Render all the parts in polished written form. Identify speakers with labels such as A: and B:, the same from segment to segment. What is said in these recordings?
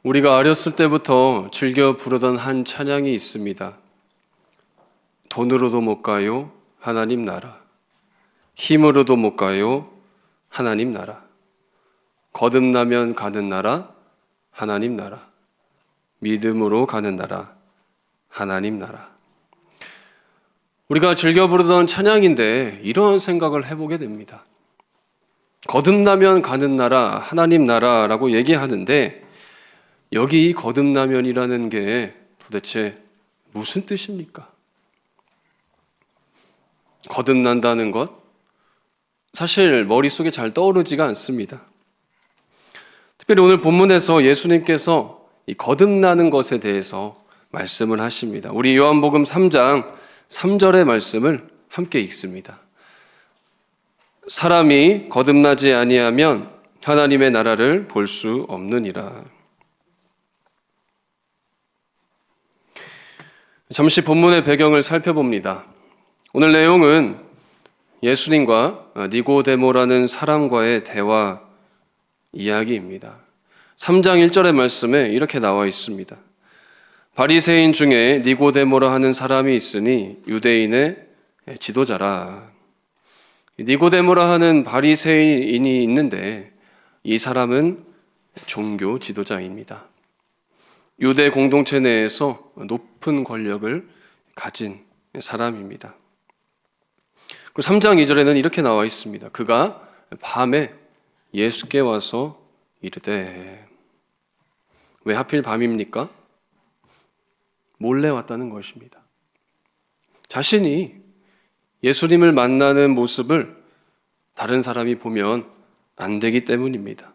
A: 우리가 어렸을 때부터 즐겨 부르던 한 찬양이 있습니다. 돈으로도 못 가요, 하나님 나라. 힘으로도 못 가요, 하나님 나라. 거듭나면 가는 나라, 하나님 나라. 믿음으로 가는 나라, 하나님 나라. 우리가 즐겨 부르던 찬양인데 이런 생각을 해보게 됩니다. 거듭나면 가는 나라, 하나님 나라라고 얘기하는데 여기 이 거듭나면이라는 게 도대체 무슨 뜻입니까? 거듭난다는 것? 사실 머릿속에 잘 떠오르지가 않습니다. 특별히 오늘 본문에서 예수님께서 이 거듭나는 것에 대해서 말씀을 하십니다. 우리 요한복음 3장 3절의 말씀을 함께 읽습니다. 사람이 거듭나지 아니하면 하나님의 나라를 볼 수 없느니라. 잠시 본문의 배경을 살펴봅니다. 오늘 내용은 예수님과 니고데모라는 사람과의 대화 이야기입니다. 3장 1절의 말씀에 이렇게 나와 있습니다. 바리새인 중에 니고데모라 하는 사람이 있으니 유대인의 지도자라. 니고데모라 하는 바리새인이 있는데 이 사람은 종교 지도자입니다. 유대 공동체 내에서 높은 권력을 가진 사람입니다. 그리고 3장 2절에는 이렇게 나와 있습니다. 그가 밤에 예수께 와서 이르되. 왜 하필 밤입니까? 몰래 왔다는 것입니다. 자신이 예수님을 만나는 모습을 다른 사람이 보면 안 되기 때문입니다.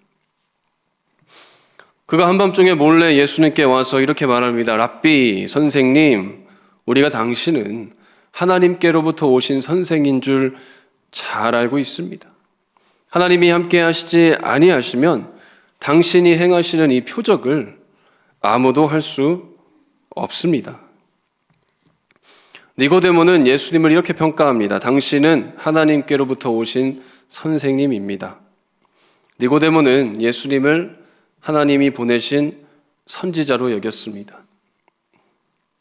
A: 그가 한밤중에 몰래 예수님께 와서 이렇게 말합니다. 랍비, 선생님, 우리가 당신은 하나님께로부터 오신 선생인 줄 잘 알고 있습니다. 하나님이 함께 하시지 아니하시면 당신이 행하시는 이 표적을 아무도 할 수 없습니다. 니고데모는 예수님을 이렇게 평가합니다. 당신은 하나님께로부터 오신 선생님입니다. 니고데모는 예수님을 하나님이 보내신 선지자로 여겼습니다.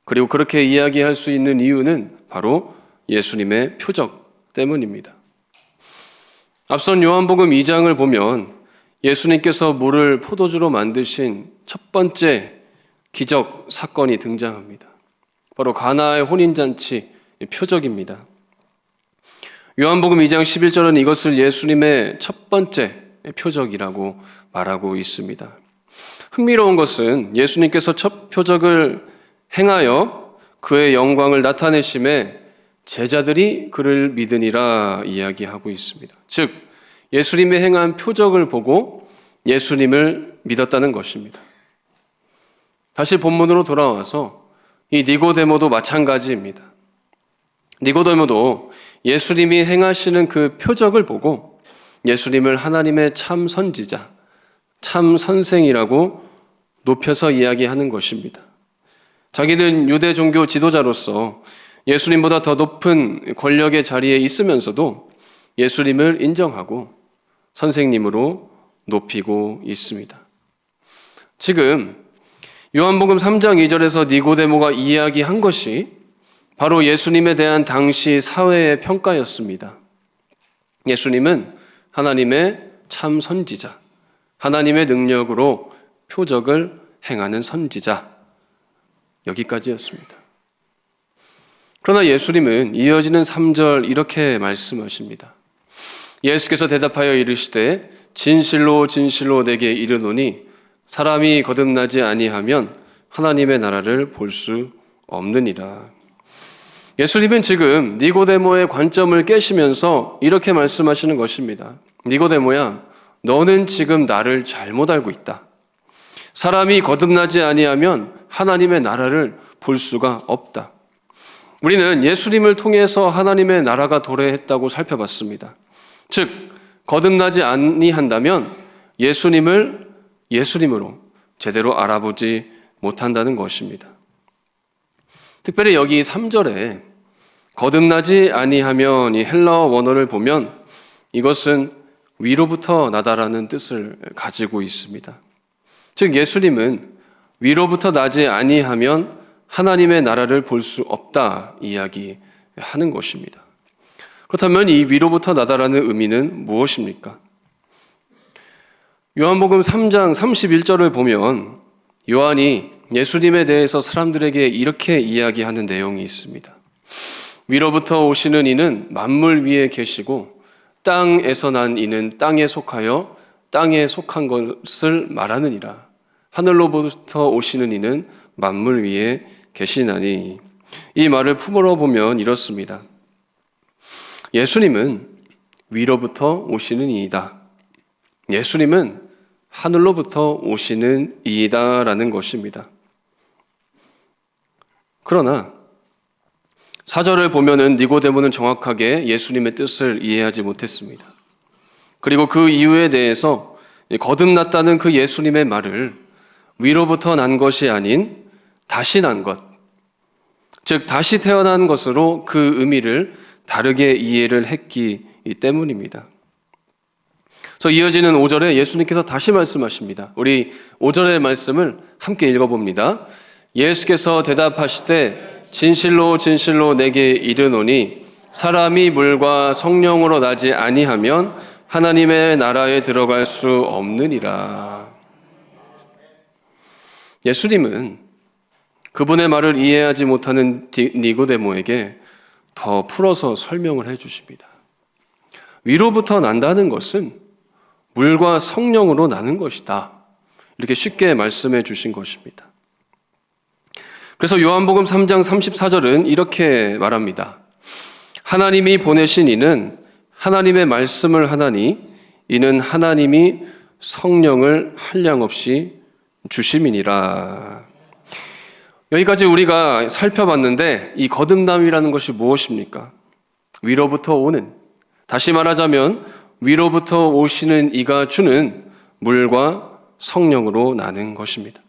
A: 그리고 그렇게 이야기할 수 있는 이유는 바로 예수님의 표적 때문입니다. 앞선 요한복음 2장을 보면 예수님께서 물을 포도주로 만드신 첫 번째 기적 사건이 등장합니다. 바로 가나의 혼인잔치 표적입니다. 요한복음 2장 11절은 이것을 예수님의 첫 번째 표적이라고 말하고 있습니다. 흥미로운 것은 예수님께서 첫 표적을 행하여 그의 영광을 나타내심에 제자들이 그를 믿으니라 이야기하고 있습니다. 즉 예수님이 행한 표적을 보고 예수님을 믿었다는 것입니다. 다시 본문으로 돌아와서 이 니고데모도 마찬가지입니다. 니고데모도 예수님이 행하시는 그 표적을 보고 예수님을 하나님의 참 선지자, 참 선생이라고 높여서 이야기하는 것입니다. 자기는 유대 종교 지도자로서 예수님보다 더 높은 권력의 자리에 있으면서도 예수님을 인정하고 선생님으로 높이고 있습니다. 지금 요한복음 3장 2절에서 니고데모가 이야기한 것이 바로 예수님에 대한 당시 사회의 평가였습니다. 예수님은 하나님의 참 선지자, 하나님의 능력으로 표적을 행하는 선지자, 여기까지였습니다. 그러나 예수님은 이어지는 3절 이렇게 말씀하십니다. 예수께서 대답하여 이르시되 진실로 진실로 내게 이르노니 사람이 거듭나지 아니하면 하나님의 나라를 볼 수 없느니라. 예수님은 지금 니고데모의 관점을 깨시면서 이렇게 말씀하시는 것입니다. 니고데모야, 너는 지금 나를 잘못 알고 있다. 사람이 거듭나지 아니하면 하나님의 나라를 볼 수가 없다. 우리는 예수님을 통해서 하나님의 나라가 도래했다고 살펴봤습니다. 즉 거듭나지 아니한다면 예수님을 예수님으로 제대로 알아보지 못한다는 것입니다. 특별히 여기 3절에 거듭나지 아니하면 이 헬라어 원어를 보면 이것은 위로부터 나다라는 뜻을 가지고 있습니다. 즉 예수님은 위로부터 나지 아니하면 하나님의 나라를 볼 수 없다 이야기하는 것입니다. 그렇다면 이 위로부터 나다라는 의미는 무엇입니까? 요한복음 3장 31절을 보면 요한이 예수님에 대해서 사람들에게 이렇게 이야기하는 내용이 있습니다. 위로부터 오시는 이는 만물 위에 계시고 땅에서 난 이는 땅에 속하여 땅에 속한 것을 말하느니라. 하늘로부터 오시는 이는 만물 위에 계시나니. 이 말을 품으러 보면 이렇습니다. 예수님은 위로부터 오시는 이이다. 예수님은 하늘로부터 오시는 이이다라는 것입니다. 그러나 4절을 보면은 니고데모는 정확하게 예수님의 뜻을 이해하지 못했습니다. 그리고 그 이유에 대해서 거듭났다는 그 예수님의 말을 위로부터 난 것이 아닌 다시 난 것, 즉 다시 태어난 것으로 그 의미를 다르게 이해를 했기 때문입니다. 그래서 이어지는 5절에 예수님께서 다시 말씀하십니다. 우리 5절의 말씀을 함께 읽어봅니다. 예수께서 대답하시되 진실로 진실로 내게 이르노니 사람이 물과 성령으로 나지 아니하면 하나님의 나라에 들어갈 수 없느니라. 예수님은 그분의 말을 이해하지 못하는 니고데모에게 더 풀어서 설명을 해주십니다. 위로부터 난다는 것은 물과 성령으로 나는 것이다. 이렇게 쉽게 말씀해 주신 것입니다. 그래서 요한복음 3장 34절은 이렇게 말합니다. 하나님이 보내신 이는 하나님의 말씀을 하나니 이는 하나님이 성령을 한량없이 주심이니라. 여기까지 우리가 살펴봤는데 이 거듭남이라는 것이 무엇입니까? 위로부터 오는, 다시 말하자면 위로부터 오시는 이가 주는 물과 성령으로 나는 것입니다.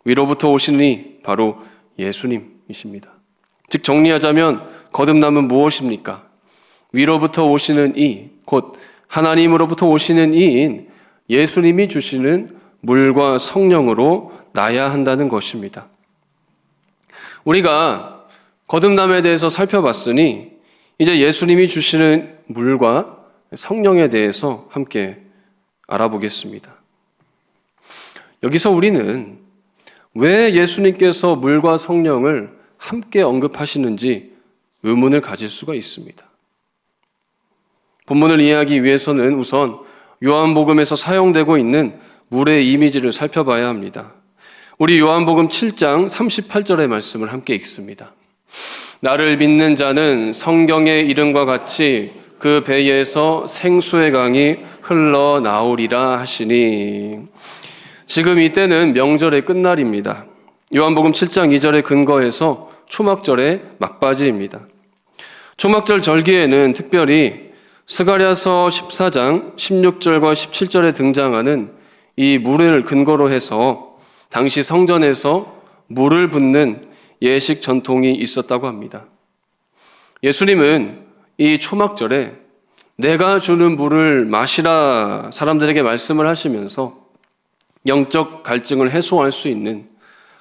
A: 위로부터 오시는 이 바로 예수님이십니다. 즉 정리하자면 거듭남은 무엇입니까? 위로부터 오시는 이, 곧 하나님으로부터 오시는 이인 예수님이 주시는 물과 성령으로 나야 한다는 것입니다. 우리가 거듭남에 대해서 살펴봤으니 이제 예수님이 주시는 물과 성령에 대해서 함께 알아보겠습니다. 여기서 우리는 왜 예수님께서 물과 성령을 함께 언급하시는지 의문을 가질 수가 있습니다. 본문을 이해하기 위해서는 우선 요한복음에서 사용되고 있는 물의 이미지를 살펴봐야 합니다. 우리 요한복음 7장 38절의 말씀을 함께 읽습니다. 나를 믿는 자는 성경의 이름과 같이 그 배에서 생수의 강이 흘러나오리라 하시니. 지금 이때는 명절의 끝날입니다. 요한복음 7장 2절에 근거해서 초막절의 막바지입니다. 초막절 절기에는 특별히 스가랴서 14장 16절과 17절에 등장하는 이 물을 근거로 해서 당시 성전에서 물을 붓는 예식 전통이 있었다고 합니다. 예수님은 이 초막절에 내가 주는 물을 마시라 사람들에게 말씀을 하시면서 영적 갈증을 해소할 수 있는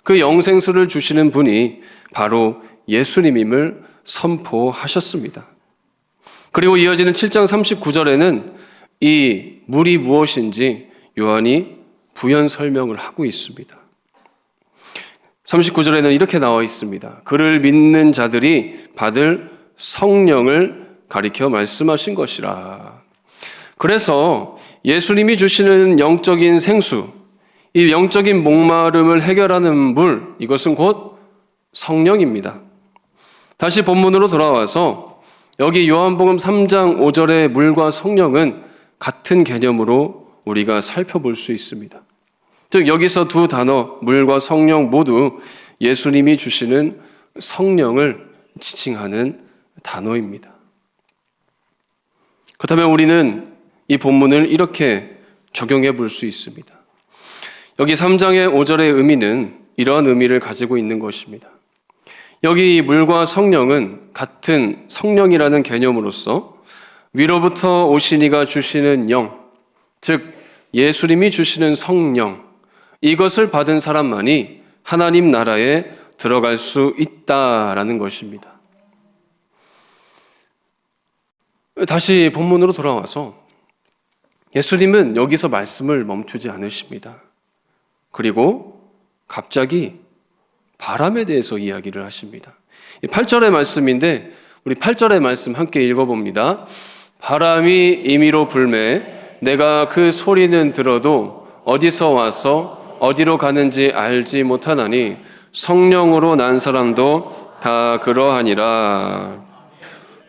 A: 그 영생수를 주시는 분이 바로 예수님임을 선포하셨습니다. 그리고 이어지는 7장 39절에는 이 물이 무엇인지 요한이 부연 설명을 하고 있습니다. 39절에는 이렇게 나와 있습니다. 그를 믿는 자들이 받을 성령을 가리켜 말씀하신 것이라. 그래서 예수님이 주시는 영적인 생수, 이 영적인 목마름을 해결하는 물, 이것은 곧 성령입니다. 다시 본문으로 돌아와서 여기 요한복음 3장 5절의 물과 성령은 같은 개념으로 우리가 살펴볼 수 있습니다. 즉 여기서 두 단어 물과 성령 모두 예수님이 주시는 성령을 지칭하는 단어입니다. 그렇다면 우리는 이 본문을 이렇게 적용해 볼 수 있습니다. 여기 3장의 5절의 의미는 이러한 의미를 가지고 있는 것입니다. 여기 이 물과 성령은 같은 성령이라는 개념으로서 위로부터 오신 이가 주시는 영, 즉 예수님이 주시는 성령, 이것을 받은 사람만이 하나님 나라에 들어갈 수 있다라는 것입니다. 다시 본문으로 돌아와서 예수님은 여기서 말씀을 멈추지 않으십니다. 그리고 갑자기 바람에 대해서 이야기를 하십니다. 8절의 말씀인데 우리 8절의 말씀 함께 읽어봅니다. 바람이 임의로 불매 내가 그 소리는 들어도 어디서 와서 어디로 가는지 알지 못하나니 성령으로 난 사람도 다 그러하니라.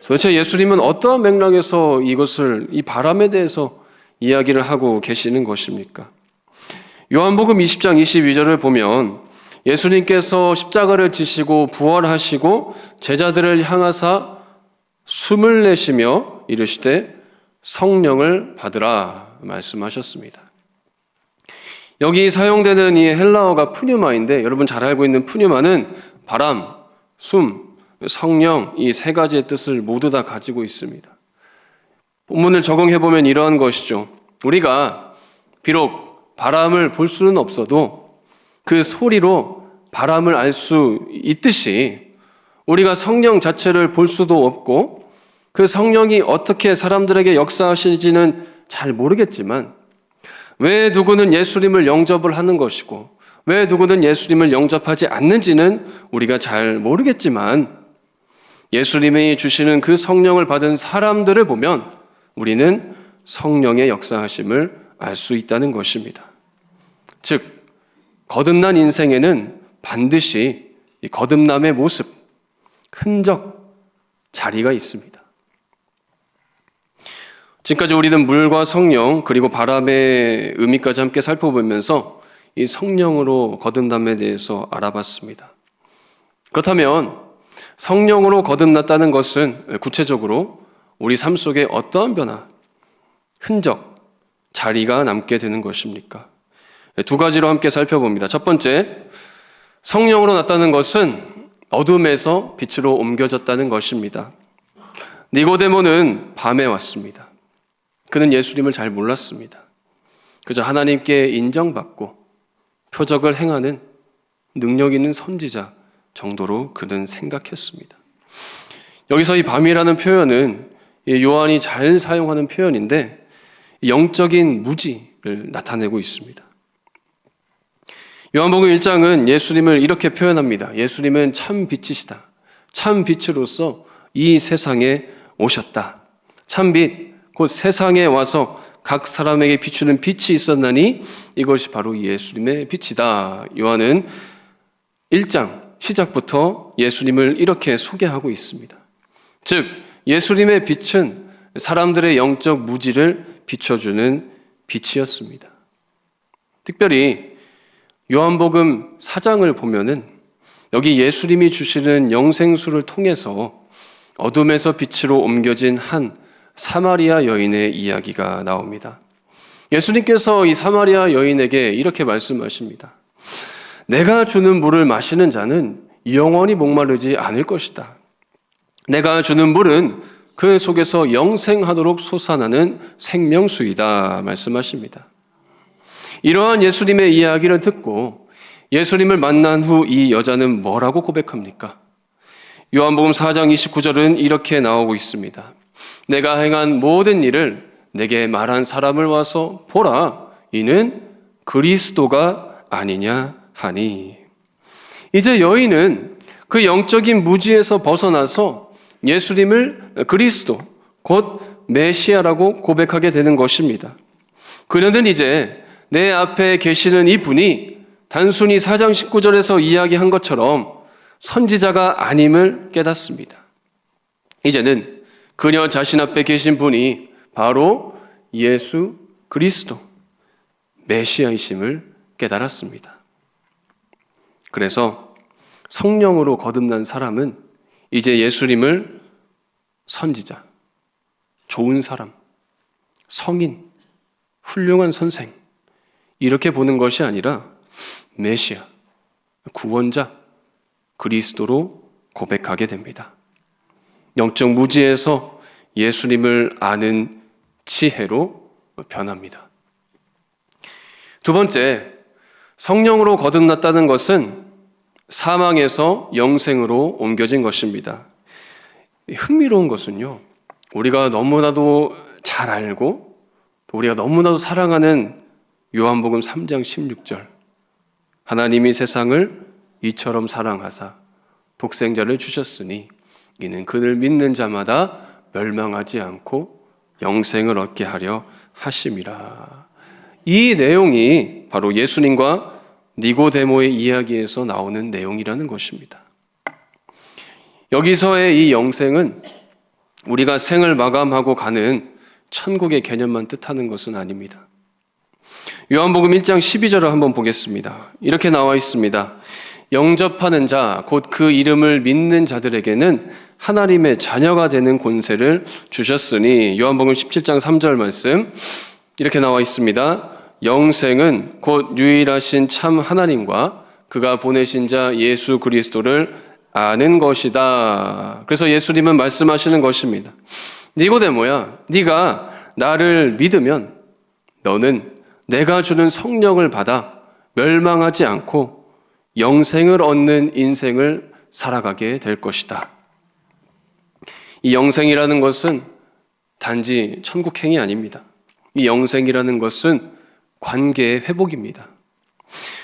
A: 도대체 예수님은 어떠한 맥락에서 이 바람에 대해서 이야기를 하고 계시는 것입니까? 요한복음 20장 22절을 보면 예수님께서 십자가를 지시고 부활하시고 제자들을 향하사 숨을 내쉬며 이르시되 성령을 받으라 말씀하셨습니다. 여기 사용되는 이 헬라어가 푸뉴마인데 여러분 잘 알고 있는 푸뉴마는 바람, 숨, 성령 이 세 가지의 뜻을 모두 다 가지고 있습니다. 본문을 적용해보면 이러한 것이죠. 우리가 비록 바람을 볼 수는 없어도 그 소리로 바람을 알 수 있듯이 우리가 성령 자체를 볼 수도 없고 그 성령이 어떻게 사람들에게 역사하실지는 잘 모르겠지만 왜 누구는 예수님을 영접을 하는 것이고 왜 누구는 예수님을 영접하지 않는지는 우리가 잘 모르겠지만 예수님이 주시는 그 성령을 받은 사람들을 보면 우리는 성령의 역사하심을 알 수 있다는 것입니다. 즉 거듭난 인생에는 반드시 이 거듭남의 모습, 흔적, 자리가 있습니다. 지금까지 우리는 물과 성령 그리고 바람의 의미까지 함께 살펴보면서 이 성령으로 거듭남에 대해서 알아봤습니다. 그렇다면 성령으로 거듭났다는 것은 구체적으로 우리 삶 속에 어떠한 변화, 흔적, 자리가 남게 되는 것입니까? 두 가지로 함께 살펴봅니다. 첫 번째, 성령으로 났다는 것은 어둠에서 빛으로 옮겨졌다는 것입니다. 니고데모는 밤에 왔습니다. 그는 예수님을 잘 몰랐습니다. 그저 하나님께 인정받고 표적을 행하는 능력 있는 선지자 정도로 그는 생각했습니다. 여기서 이 밤이라는 표현은 요한이 잘 사용하는 표현인데 영적인 무지를 나타내고 있습니다. 요한복음 1장은 예수님을 이렇게 표현합니다. 예수님은 참 빛이시다. 참 빛으로서 이 세상에 오셨다. 참 빛, 곧 세상에 와서 각 사람에게 비추는 빛이 있었나니 이것이 바로 예수님의 빛이다. 요한은 1장 시작부터 예수님을 이렇게 소개하고 있습니다. 즉 예수님의 빛은 사람들의 영적 무지를 비춰주는 빛이었습니다. 특별히 요한복음 4장을 보면은 여기 예수님이 주시는 영생수를 통해서 어둠에서 빛으로 옮겨진 한 사마리아 여인의 이야기가 나옵니다. 예수님께서 이 사마리아 여인에게 이렇게 말씀하십니다. 내가 주는 물을 마시는 자는 영원히 목마르지 않을 것이다. 내가 주는 물은 그 속에서 영생하도록 솟아나는 생명수이다 말씀하십니다. 이러한 예수님의 이야기를 듣고 예수님을 만난 후 이 여자는 뭐라고 고백합니까? 요한복음 4장 29절은 이렇게 나오고 있습니다. 내가 행한 모든 일을 내게 말한 사람을 와서 보라. 이는 그리스도가 아니냐 하니. 이제 여인은 그 영적인 무지에서 벗어나서 예수님을 그리스도, 곧 메시아라고 고백하게 되는 것입니다. 그녀는 이제 내 앞에 계시는 이 분이 단순히 4장 19절에서 이야기한 것처럼 선지자가 아님을 깨닫습니다. 이제는 그녀 자신 앞에 계신 분이 바로 예수 그리스도, 메시아이심을 깨달았습니다. 그래서 성령으로 거듭난 사람은 이제 예수님을 선지자, 좋은 사람, 성인, 훌륭한 선생 이렇게 보는 것이 아니라 메시아, 구원자, 그리스도로 고백하게 됩니다. 영적 무지에서 예수님을 아는 지혜로 변합니다. 두 번째, 성령으로 거듭났다는 것은 사망에서 영생으로 옮겨진 것입니다. 흥미로운 것은요, 우리가 너무나도 잘 알고 또 우리가 너무나도 사랑하는 요한복음 3장 16절, 하나님이 세상을 이처럼 사랑하사 독생자를 주셨으니 이는 그를 믿는 자마다 멸망하지 않고 영생을 얻게 하려 하심이라. 이 내용이 바로 예수님과 니고데모의 이야기에서 나오는 내용이라는 것입니다. 여기서의 이 영생은 우리가 생을 마감하고 가는 천국의 개념만 뜻하는 것은 아닙니다. 요한복음 1장 12절을 한번 보겠습니다. 이렇게 나와 있습니다. 영접하는 자, 곧 그 이름을 믿는 자들에게는 하나님의 자녀가 되는 권세를 주셨으니, 요한복음 17장 3절 말씀 이렇게 나와 있습니다. 영생은 곧 유일하신 참 하나님과 그가 보내신 자 예수 그리스도를 아는 것이다. 그래서 예수님은 말씀하시는 것입니다. 니고데모야, 네가 나를 믿으면 너는 내가 주는 성령을 받아 멸망하지 않고 영생을 얻는 인생을 살아가게 될 것이다. 이 영생이라는 것은 단지 천국행이 아닙니다. 이 영생이라는 것은 관계의 회복입니다.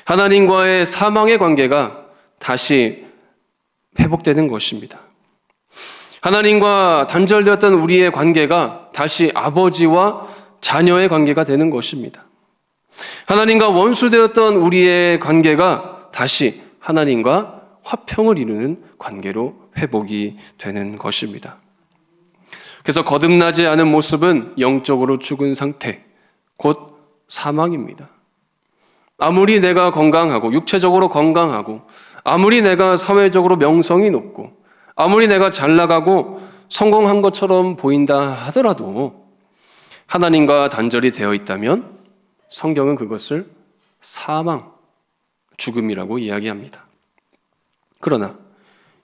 A: 하나님과의 사망의 관계가 다시 회복되는 것입니다. 하나님과 단절되었던 우리의 관계가 다시 아버지와 자녀의 관계가 되는 것입니다. 하나님과 원수되었던 우리의 관계가 다시 하나님과 화평을 이루는 관계로 회복이 되는 것입니다. 그래서 거듭나지 않은 모습은 영적으로 죽은 상태, 곧 사망입니다. 아무리 내가 건강하고 육체적으로 건강하고 아무리 내가 사회적으로 명성이 높고 아무리 내가 잘 나가고 성공한 것처럼 보인다 하더라도 하나님과 단절이 되어 있다면 성경은 그것을 사망, 죽음이라고 이야기합니다. 그러나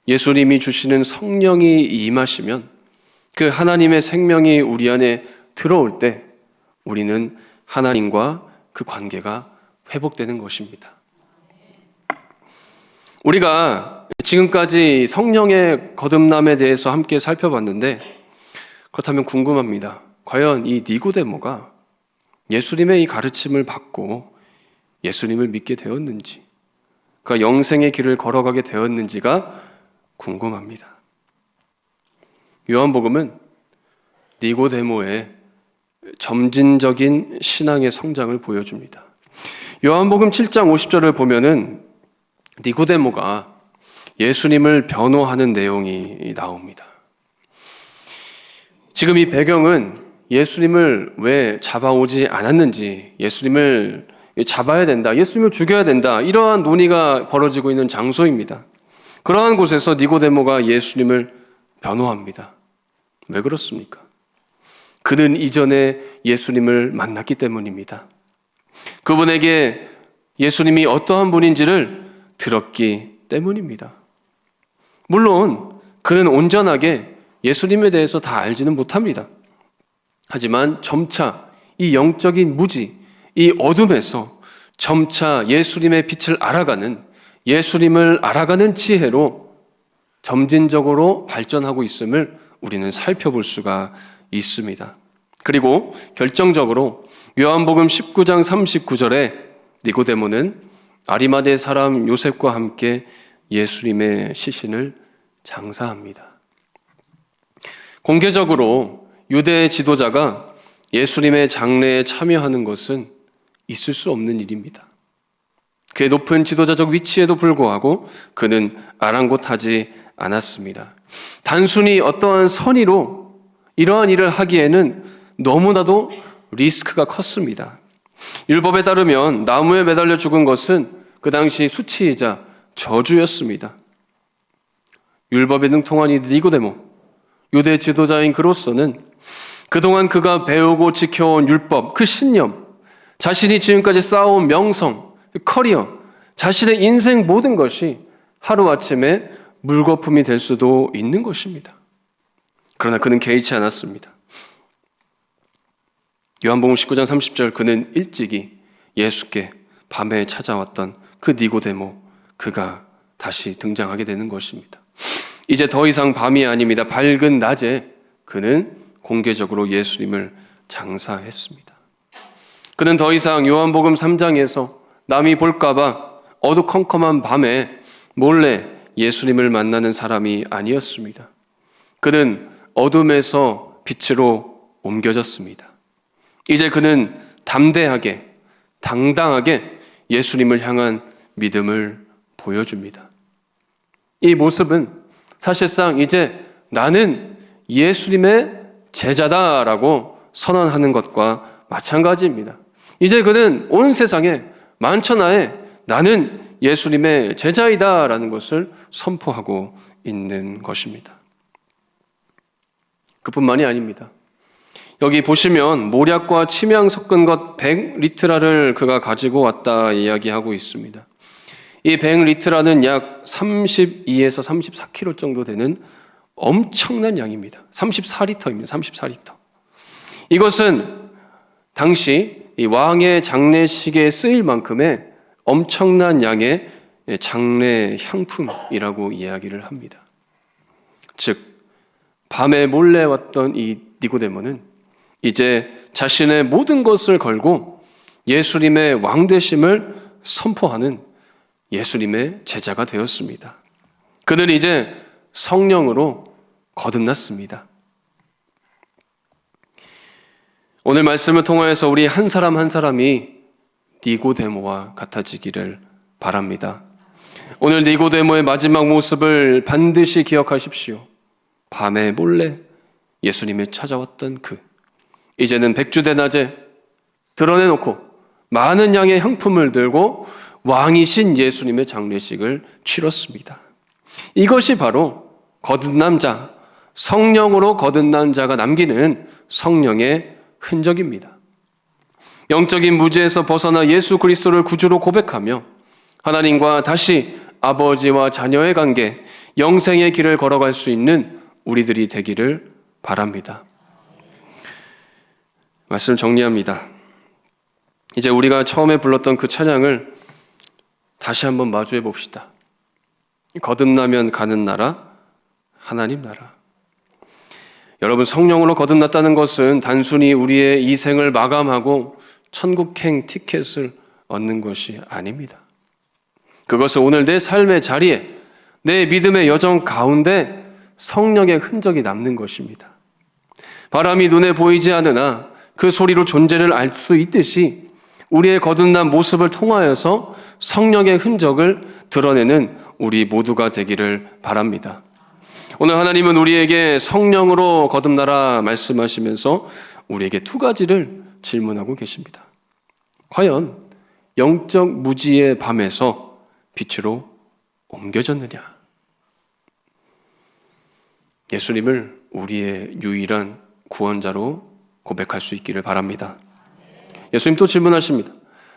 A: 예수님이 주시는 성령이 임하시면 그 하나님의 생명이 우리 안에 들어올 때 우리는 하나님과 그 관계가 회복되는 것입니다. 우리가 지금까지 성령의 거듭남에 대해서 함께 살펴봤는데, 그렇다면 궁금합니다. 과연 이 니고데모가 예수님의 이 가르침을 받고 예수님을 믿게 되었는지, 그가 영생의 길을 걸어가게 되었는지가 궁금합니다. 요한복음은 니고데모의 점진적인 신앙의 성장을 보여줍니다. 요한복음 7장 50절을 보면은 니고데모가 예수님을 변호하는 내용이 나옵니다. 지금 이 배경은 예수님을 왜 잡아오지 않았는지, 예수님을 잡아야 된다, 예수님을 죽여야 된다, 이러한 논의가 벌어지고 있는 장소입니다. 그러한 곳에서 니고데모가 예수님을 변호합니다. 왜 그렇습니까? 그는 이전에 예수님을 만났기 때문입니다. 그분에게 예수님이 어떠한 분인지를 들었기 때문입니다. 물론 그는 온전하게 예수님에 대해서 다 알지는 못합니다. 하지만 점차 이 영적인 무지, 이 어둠에서 점차 예수님의 빛을 알아가는, 예수님을 알아가는 지혜로 점진적으로 발전하고 있음을 우리는 살펴볼 수가 있습니다. 그리고 결정적으로 요한복음 19장 39절에 니고데모는 아리마대 사람 요셉과 함께 예수님의 시신을 장사합니다. 공개적으로 유대 지도자가 예수님의 장례에 참여하는 것은 있을 수 없는 일입니다. 그의 높은 지도자적 위치에도 불구하고 그는 아랑곳하지 않았습니다. 단순히 어떠한 선의로 이러한 일을 하기에는 너무나도 리스크가 컸습니다. 율법에 따르면 나무에 매달려 죽은 것은 그 당시 수치이자 저주였습니다. 율법에 능통한 이 니고데모, 유대 지도자인 그로서는 그동안 그가 배우고 지켜온 율법, 그 신념, 자신이 지금까지 쌓아온 명성, 커리어, 자신의 인생 모든 것이 하루아침에 물거품이 될 수도 있는 것입니다. 그러나 그는 개의치 않았습니다. 요한복음 19장 30절, 그는 일찍이 예수께 밤에 찾아왔던 그 니고데모, 그가 다시 등장하게 되는 것입니다. 이제 더 이상 밤이 아닙니다. 밝은 낮에 그는 공개적으로 예수님을 장사했습니다. 그는 더 이상 요한복음 3장에서 남이 볼까봐 어두컴컴한 밤에 몰래 예수님을 만나는 사람이 아니었습니다. 그는 어둠에서 빛으로 옮겨졌습니다. 이제 그는 담대하게, 당당하게 예수님을 향한 믿음을 보여줍니다. 이 모습은 사실상 이제 나는 예수님의 제자다라고 선언하는 것과 마찬가지입니다. 이제 그는 온 세상에 만천하에 나는 예수님의 제자이다라는 것을 선포하고 있는 것입니다. 그뿐만이 아닙니다. 여기 보시면 모략과 침향 섞은 것 100리트라를 그가 가지고 왔다 이야기하고 있습니다. 이 100리트라는 약 32에서 34kg 정도 되는 엄청난 양입니다. 34리터입니다. 34리터. 이것은 당시 이 왕의 장례식에 쓰일 만큼의 엄청난 양의 장례 향품이라고 이야기를 합니다. 즉 밤에 몰래 왔던 이 니고데모는 이제 자신의 모든 것을 걸고 예수님의 왕되심을 선포하는 예수님의 제자가 되었습니다. 그는 이제 성령으로 거듭났습니다. 오늘 말씀을 통하여서 우리 한 사람 한 사람이 니고데모와 같아지기를 바랍니다. 오늘 니고데모의 마지막 모습을 반드시 기억하십시오. 밤에 몰래 예수님이 찾아왔던 그, 이제는 백주대낮에 드러내놓고 많은 양의 향품을 들고 왕이신 예수님의 장례식을 치렀습니다. 이것이 바로 거듭난 자, 성령으로 거듭난 자가 남기는 성령의 흔적입니다. 영적인 무지에서 벗어나 예수 그리스도를 구주로 고백하며 하나님과 다시 아버지와 자녀의 관계, 영생의 길을 걸어갈 수 있는 우리들이 되기를 바랍니다. 말씀 정리합니다. 이제 우리가 처음에 불렀던 그 찬양을 다시 한번 마주해 봅시다. 거듭나면 가는 나라, 하나님 나라. 여러분, 성령으로 거듭났다는 것은 단순히 우리의 이 생을 마감하고 천국행 티켓을 얻는 것이 아닙니다. 그것은 오늘 내 삶의 자리에, 내 믿음의 여정 가운데 성령의 흔적이 남는 것입니다. 바람이 눈에 보이지 않으나 그 소리로 존재를 알 수 있듯이 우리의 거듭난 모습을 통하여서 성령의 흔적을 드러내는 우리 모두가 되기를 바랍니다. 오늘 하나님은 우리에게 성령으로 거듭나라 말씀하시면서 우리에게 두 가지를 질문하고 계십니다. 과연 영적 무지의 밤에서 빛으로 옮겨졌느냐? 예수님을 우리의 유일한 구원자로 고백할 수 있기를 바랍니다. 예수님 또 질문하십니다.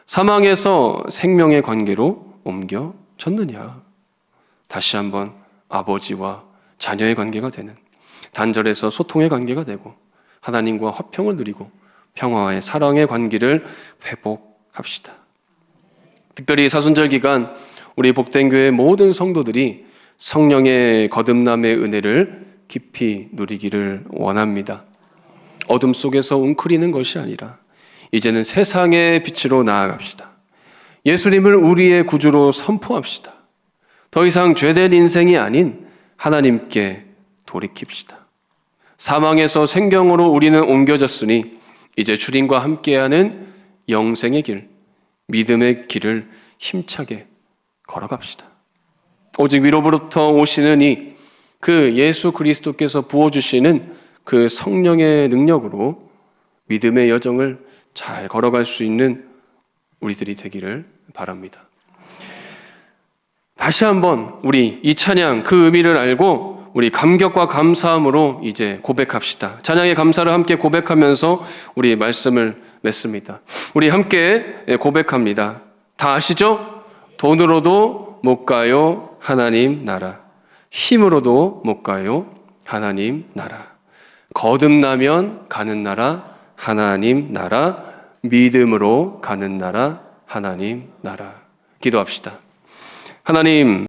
A: 사망에서 생명의 관계로 옮겨졌느냐? 다시 한번 아버지와 자녀의 관계가 되는, 단절에서 소통의 관계가 되고 하나님과 화평을 누리고 평화의 사랑의 관계를 회복합시다. 특별히 사순절 기간 우리 복된 교회 모든 성도들이 성령의 거듭남의 은혜를 깊이 누리기를 원합니다. 어둠 속에서 웅크리는 것이 아니라 이제는 세상의 빛으로 나아갑시다. 예수님을 우리의 구주로 선포합시다. 더 이상 죄된 인생이 아닌 하나님께 돌이킵시다. 사망에서 생경으로 우리는 옮겨졌으니 이제 주님과 함께하는 영생의 길, 믿음의 길을 힘차게 걸어갑시다. 오직 위로부터 오시는 그 예수 그리스도께서 부어주시는 그 성령의 능력으로 믿음의 여정을 잘 걸어갈 수 있는 우리들이 되기를 바랍니다. 다시 한번 우리 이 찬양 그 의미를 알고 우리 감격과 감사함으로 이제 고백합시다. 찬양의 감사를 함께 고백하면서 우리 말씀을 맺습니다. 우리 함께 고백합니다. 다 아시죠? 돈으로도 못 가요 하나님 나라, 힘으로도 못 가요 하나님 나라, 거듭나면 가는 나라 하나님 나라, 믿음으로 가는 나라 하나님 나라. 기도합시다. 하나님,